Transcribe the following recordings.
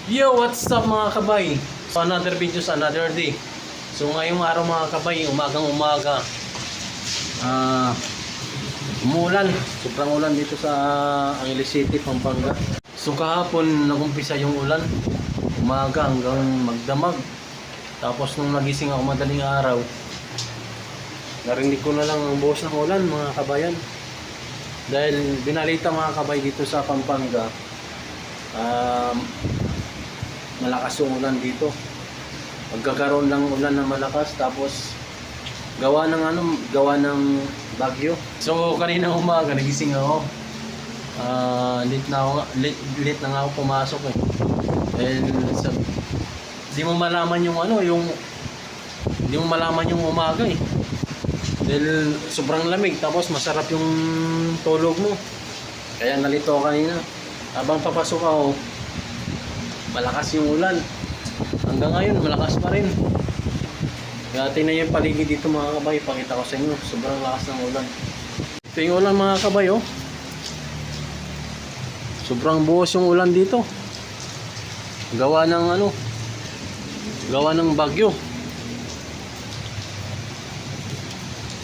Yo, what's up mga kabay? So another video sa another day. So ngayong araw mga kabay, umagang umaga, umulan, sobrang ulan dito sa Angeles City, Pampanga. So kahapon nagumpisa yung ulan, umaga hanggang magdamag. Tapos nung nagising ako madaling araw, narinig ko na lang ang buhos ng ulan mga kabayan. Dahil binalita mga kabay dito sa Pampanga, malakas yung ulan dito. Magkakaroon ng ulan na malakas, tapos gawa ng bagyo. So kanina umaga nagising ako. Late na nga ako pumasok eh. And di mo malaman yung umaga eh. Dahil sobrang lamig, tapos masarap yung tulog mo. Kaya nalito ako kanina. Habang papasok ako, malakas yung ulan. Hanggang ngayon, malakas pa rin. Kaya tingnan yung paligid dito mga kabay. Pakita ko sa inyo, sobrang lakas ng ulan. Ito yung ulan mga kabay oh. Sobrang buhos yung ulan dito. Gawa ng bagyo.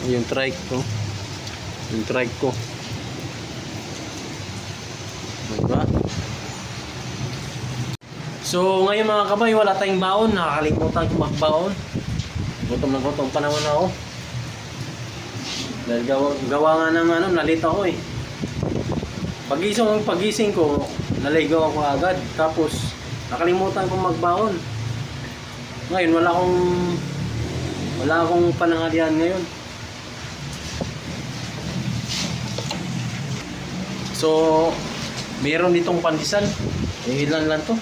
Yung trike ko. Diba? So ngayon mga kabay, wala tayong baon. Nakakalimutan ko magbaon. Gutom na gutom pa naman ako. Dahil gawa nga ng nalita ako eh. Pagising ko, naligaw ako agad. Tapos nakalimutan ko magbaon. Ngayon wala akong panangalian ngayon. So meron ditong pandesal. Ilan lang to?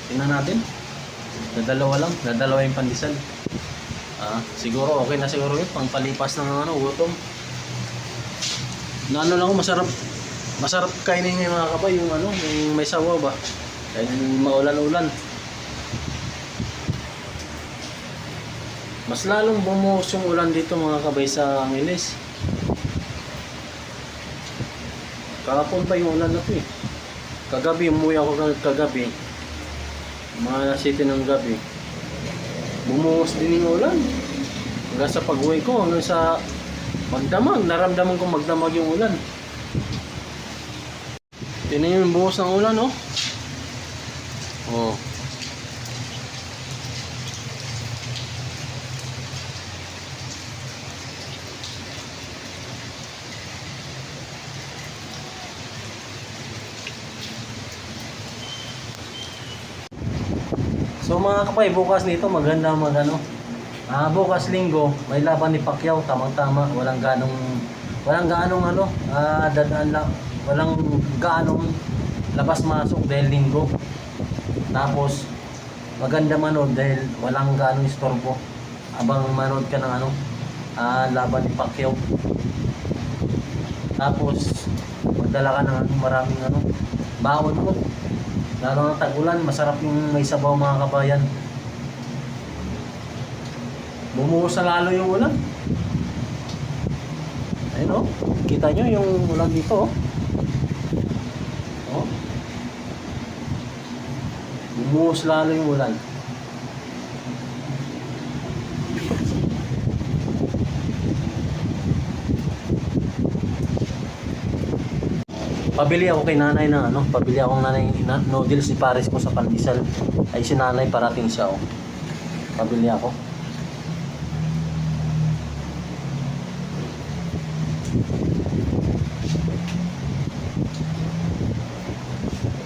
Tingnan natin. Dadalawa yung pandesal. Siguro okay na siguro yun. Pangpalipas ng gutom. Lang masarap kainin yung mga kabay, yung may sawa ba. Dahil maulan-ulan. Mas lalong bumuhos yung ulan dito mga kabay sa Angeles. Kahapon pa yung ulan na to eh. Kagabi, umuwi ako kagabi. Mga 7 ng gabi. Bumuhos din yung ulan. Hanggang sa pag-uwi ko, hanggang sa magdamag. Naramdaman ko magdamag yung ulan. Tingnan yung buhos ng ulan oh. Oh. So mga kapay, bukas nito maganda bukas linggo, may laban ni Pacquiao, tamang-tama, walang gaanong labas-masok dahil linggo. Tapos maganda manood dahil walang gaanong istorbo abang manood ka ng laban ni Pacquiao. Tapos magdala ka ng maraming baon mo. Lalo ng tag-ulan, masarap yung may sabaw mga kabayan. Bumuhos na lalo yung ulan. Ayun oh, kita nyo yung ulan dito oh. Bumuhos lalo yung ulan. Pabili ako kay nanay pabili akong nanay noodles ni Paris ko sa pandesal. Ay si nanay parating siya oh. Pabili ako.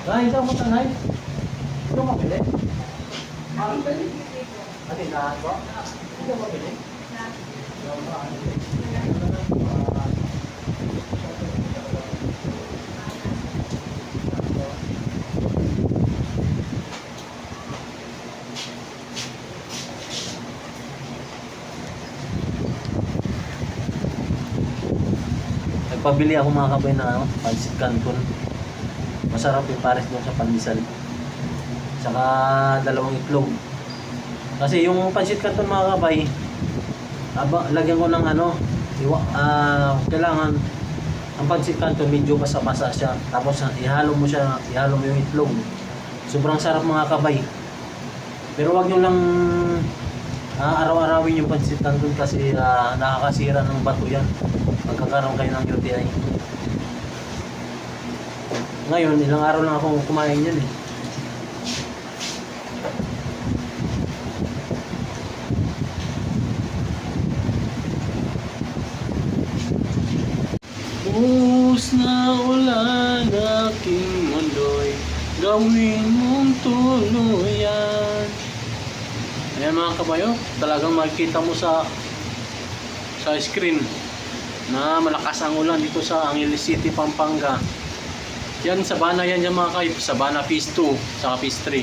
Nay, daw mo tanay. Ito mo pili? Pili. Ate na ba? Ito mo pili? Nagpabili ako mga kabay na pancit canton. Masarap yung Paris doon sa pandesal. Saka 2 itlog. Kasi yung pancit canton mga kabay, lagyan ko ng kailangan ang pancit canton medyo basa-basa siya. Tapos ihalo mo yung itlog. Sobrang sarap mga kabay. Pero wag nyo lang araw-arawin yung pansitan dun kasi nakakasira ng bato yan. Magkakaroon kayo ng UTI. Ngayon, ilang araw lang akong kumain yan eh. Buhos na ulan aking mundo'y gawin mong tuluyan. Ayan mga kabayo, talagang makikita mo sa screen na malakas ang ulan dito sa Angeles City, Pampanga. Yan, Sabana yan yung mga kayo. Sabana Phase 2 saka Phase 3.